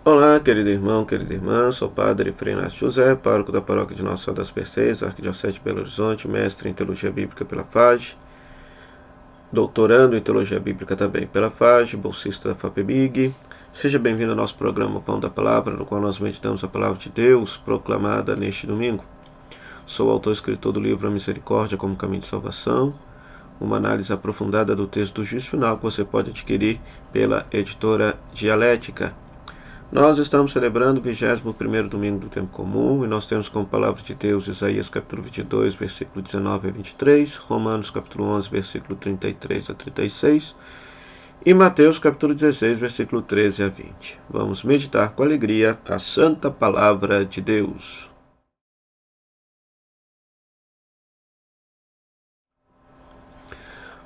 Olá, querido irmão, querida irmã, sou o Padre Frei Inácio José, pároco da paróquia de Nossa Senhora das Mercês, Arquidiocese de Belo Horizonte, mestre em Teologia Bíblica pela FAGE, doutorando em Teologia Bíblica também pela FAGE, bolsista da FAPEMIG. Seja bem-vindo ao nosso programa Pão da Palavra, no qual nós meditamos a Palavra de Deus, proclamada neste domingo. Sou o autor e escritor do livro A Misericórdia como Caminho de Salvação, uma análise aprofundada do texto do Juízo Final que você pode adquirir pela editora Dialética. Nós estamos celebrando o 21º domingo do tempo comum e nós temos como palavra de Deus Isaías capítulo 22, versículo 19 a 23, Romanos capítulo 11, versículo 33 a 36 e Mateus capítulo 16, versículo 13 a 20. Vamos meditar com alegria a santa palavra de Deus.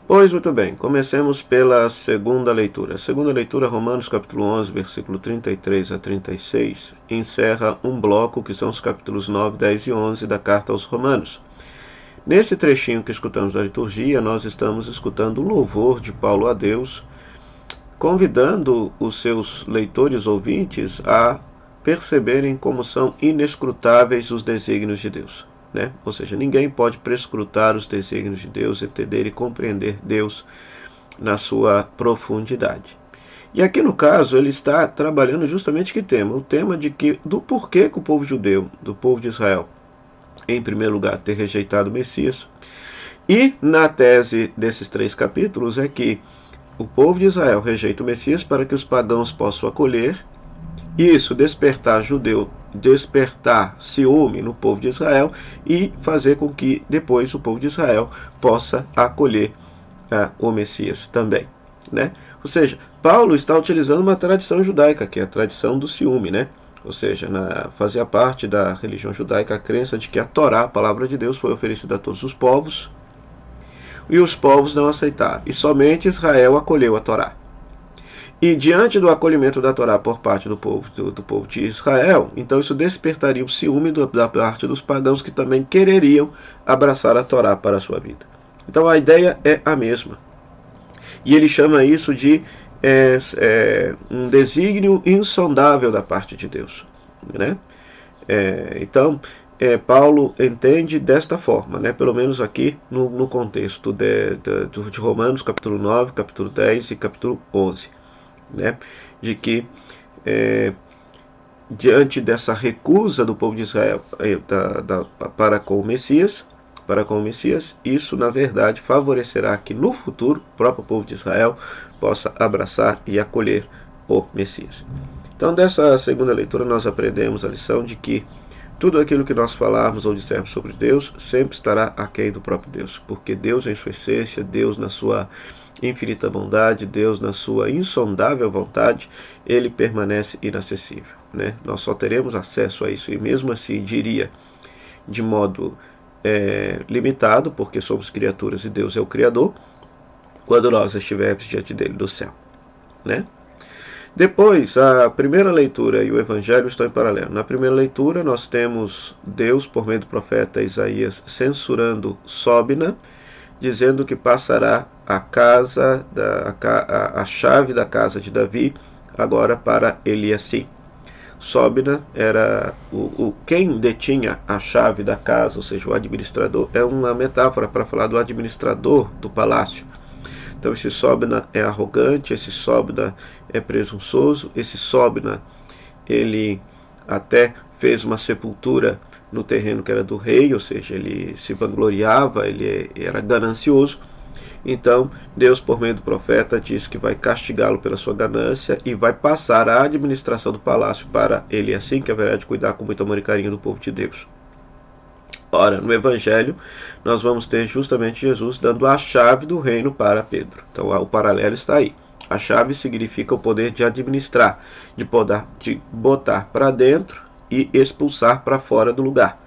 Pois muito bem, comecemos pela segunda leitura. A segunda leitura, Romanos capítulo 11, versículo 33 a 36, encerra um bloco que são os capítulos 9, 10 e 11 da carta aos Romanos. Nesse trechinho que escutamos da liturgia, nós estamos escutando o louvor de Paulo a Deus, convidando os seus leitores ouvintes a perceberem como são inescrutáveis os desígnios de Deus. Ou seja, ninguém pode prescrutar os desígnios de Deus, entender e compreender Deus na sua profundidade. E aqui no caso ele está trabalhando justamente que tema? O tema do porquê que o povo judeu, do povo de Israel, em primeiro lugar, ter rejeitado o Messias. E na tese desses 3 capítulos é que o povo de Israel rejeita o Messias para que os pagãos possam acolher, e isso despertar ciúme no povo de Israel e fazer com que depois o povo de Israel possa acolher o Messias também. Ou seja, Paulo está utilizando uma tradição judaica, que é a tradição do ciúme, Ou seja, fazia parte da religião judaica a crença de que a Torá, a palavra de Deus, foi oferecida a todos os povos e os povos não aceitaram, e somente Israel acolheu a Torá. E diante do acolhimento da Torá por parte do povo de Israel, então isso despertaria o ciúme da parte dos pagãos que também quereriam abraçar a Torá para a sua vida. Então a ideia é a mesma. E ele chama isso de um desígnio insondável da parte de Deus. Então, Paulo entende desta forma, pelo menos aqui no contexto de Romanos, capítulo 9, capítulo 10 e capítulo 11. De que diante dessa recusa do povo de Israel para com o Messias, isso na verdade favorecerá que no futuro o próprio povo de Israel possa abraçar e acolher o Messias. Então, dessa segunda leitura nós aprendemos a lição de que tudo aquilo que nós falarmos ou dissermos sobre Deus sempre estará aquém do próprio Deus, porque Deus em sua essência, Deus na sua infinita bondade, Deus na sua insondável vontade, ele permanece inacessível. Nós só teremos acesso a isso, e mesmo assim diria de modo limitado, porque somos criaturas e Deus é o Criador, quando nós estivermos diante dele do céu. Depois, a primeira leitura e o Evangelho estão em paralelo. Na primeira leitura nós temos Deus, por meio do profeta Isaías, censurando Sóbina, dizendo que passará a chave da casa de Davi agora para Eliassim. Sóbina era quem detinha a chave da casa, ou seja, o administrador. É uma metáfora para falar do administrador do palácio. Então esse Sóbina é arrogante, esse Sóbina é presunçoso, esse Sóbina ele até fez uma sepultura no terreno que era do rei, ou seja, ele se vangloriava, ele era ganancioso. Então Deus, por meio do profeta, diz que vai castigá-lo pela sua ganância e vai passar a administração do palácio para ele, assim que haverá de cuidar com muito amor e carinho do povo de Deus. Ora, no Evangelho nós vamos ter justamente Jesus dando a chave do reino para Pedro. Então o paralelo está aí. A chave significa o poder de administrar, de botar para dentro e expulsar para fora do lugar.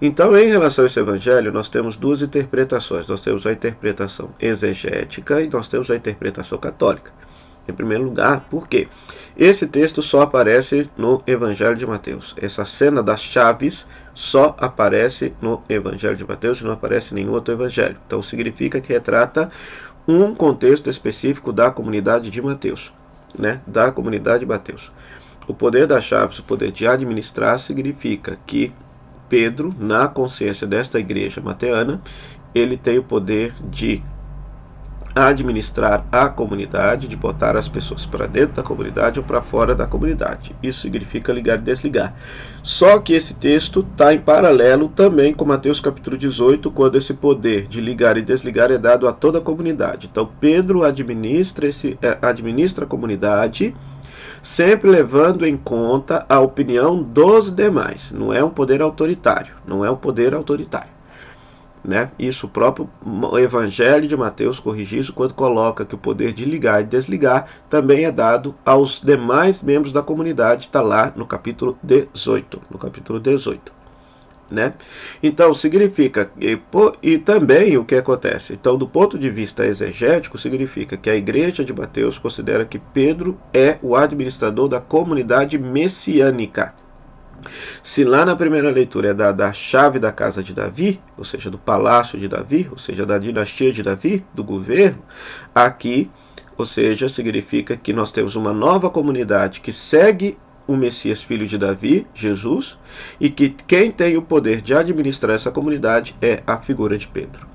Então, em relação a esse evangelho, nós temos 2 interpretações. Nós temos a interpretação exegética e nós temos a interpretação católica. Em primeiro lugar, por quê? Esse texto só aparece no Evangelho de Mateus. Essa cena das chaves só aparece no Evangelho de Mateus e não aparece em nenhum outro evangelho. Então significa que retrata um contexto específico da comunidade de Mateus. né, da comunidade de Mateus. O poder das chaves, o poder de administrar, significa que Pedro, na consciência desta igreja mateana, ele tem o poder de administrar a comunidade, de botar as pessoas para dentro da comunidade ou para fora da comunidade. Isso significa ligar e desligar. Só que esse texto está em paralelo também com Mateus capítulo 18, quando esse poder de ligar e desligar é dado a toda a comunidade. Então Pedro administra a comunidade, sempre levando em conta a opinião dos demais. Não é um poder autoritário, não é um poder autoritário. Né? Isso o próprio Evangelho de Mateus corrige isso quando coloca que o poder de ligar e desligar também é dado aos demais membros da comunidade. Está lá no capítulo 18. Né? Então significa e também o que acontece. Então, do ponto de vista exegético, significa que a igreja de Mateus considera que Pedro é o administrador da comunidade messiânica. Se lá na primeira leitura é dada a chave da casa de Davi, ou seja, do palácio de Davi, ou seja, da dinastia de Davi, do governo, aqui, ou seja, significa que nós temos uma nova comunidade que segue o Messias, filho de Davi, Jesus, e que quem tem o poder de administrar essa comunidade é a figura de Pedro,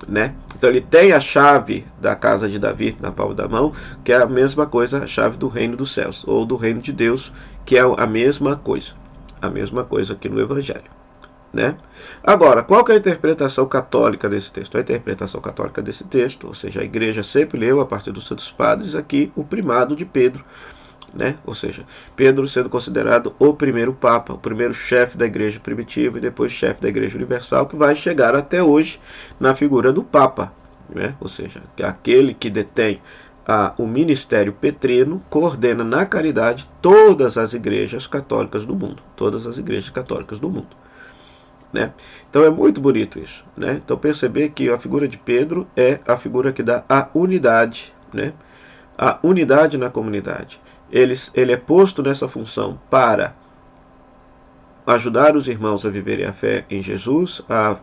né? Então ele tem a chave da casa de Davi na palma da mão, que é a mesma coisa, a chave do reino dos céus, ou do reino de Deus, que é a mesma coisa aqui no Evangelho, né? Agora, qual que é a interpretação católica desse texto? A interpretação católica desse texto, ou seja, a igreja sempre leu a partir dos Santos Padres aqui o primado de Pedro, né? Ou seja, Pedro sendo considerado o primeiro Papa, o primeiro chefe da igreja primitiva e depois chefe da igreja universal, que vai chegar até hoje na figura do Papa, né? Ou seja, que é aquele que detém o ministério petrino, coordena na caridade todas as igrejas católicas do mundo, né? Então é muito bonito isso, né? Então perceber que a figura de Pedro é a figura que dá a unidade, né? A unidade na comunidade. Ele é posto nessa função para ajudar os irmãos a viverem a fé em Jesus, a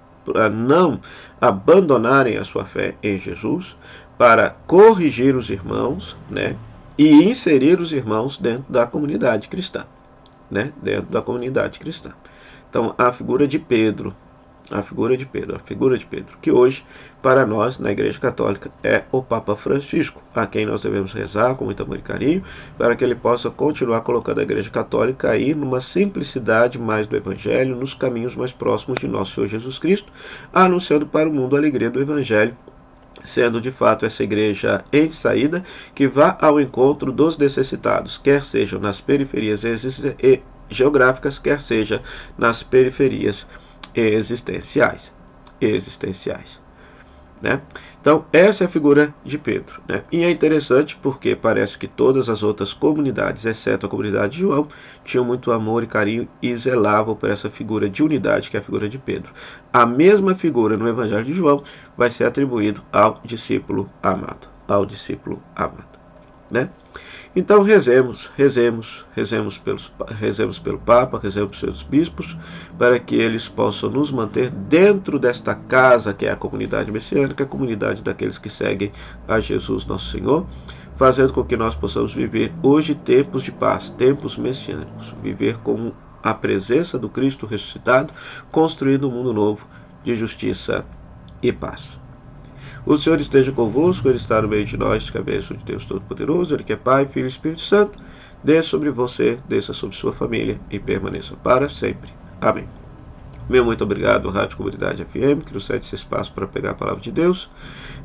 não abandonarem a sua fé em Jesus, para corrigir os irmãos, né, e inserir os irmãos dentro da comunidade cristã, né, Então a figura de Pedro, que hoje para nós na Igreja Católica é o Papa Francisco, a quem nós devemos rezar com muito amor e carinho, para que ele possa continuar colocando a Igreja Católica aí numa simplicidade mais do Evangelho, nos caminhos mais próximos de nosso Senhor Jesus Cristo, anunciando para o mundo a alegria do Evangelho, sendo de fato essa igreja em saída que vá ao encontro dos necessitados, quer sejam nas periferias geográficas, quer seja nas periferias existenciais, né? Então essa é a figura de Pedro, né? E é interessante porque parece que todas as outras comunidades, exceto a comunidade de João, tinham muito amor e carinho e zelavam por essa figura de unidade que é a figura de Pedro. A mesma figura no Evangelho de João vai ser atribuído ao discípulo amado, né? Então rezemos pelo Papa, rezemos pelos bispos, para que eles possam nos manter dentro desta casa que é a comunidade messiânica, a comunidade daqueles que seguem a Jesus nosso Senhor, fazendo com que nós possamos viver hoje tempos de paz, tempos messiânicos, viver com a presença do Cristo ressuscitado, construindo um mundo novo de justiça e paz. O Senhor esteja convosco, Ele está no meio de nós, que a bênção de Deus Todo-Poderoso, Ele que é Pai, Filho e Espírito Santo, desça sobre você, desça sobre sua família e permaneça para sempre. Amém. Meu muito obrigado, Rádio Comunidade FM, que nos cede esse espaço para pegar a palavra de Deus.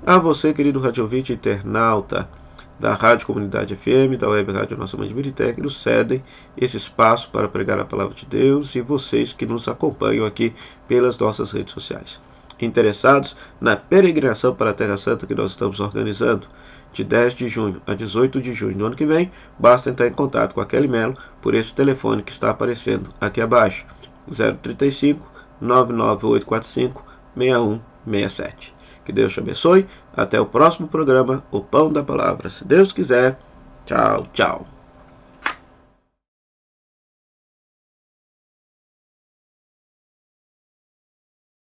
A você, querido rádio ouvinte internauta da Rádio Comunidade FM, da Web Rádio Nossa Mãe de Birité, que nos cedem esse espaço para pregar a palavra de Deus, e vocês que nos acompanham aqui pelas nossas redes sociais. Interessados na peregrinação para a Terra Santa que nós estamos organizando de 10 de junho a 18 de junho do ano que vem, basta entrar em contato com a Kelly Mello por esse telefone que está aparecendo aqui abaixo, 035 99845 6167. Que Deus te abençoe. Até o próximo programa, O Pão da Palavra. Se Deus quiser. Tchau, tchau.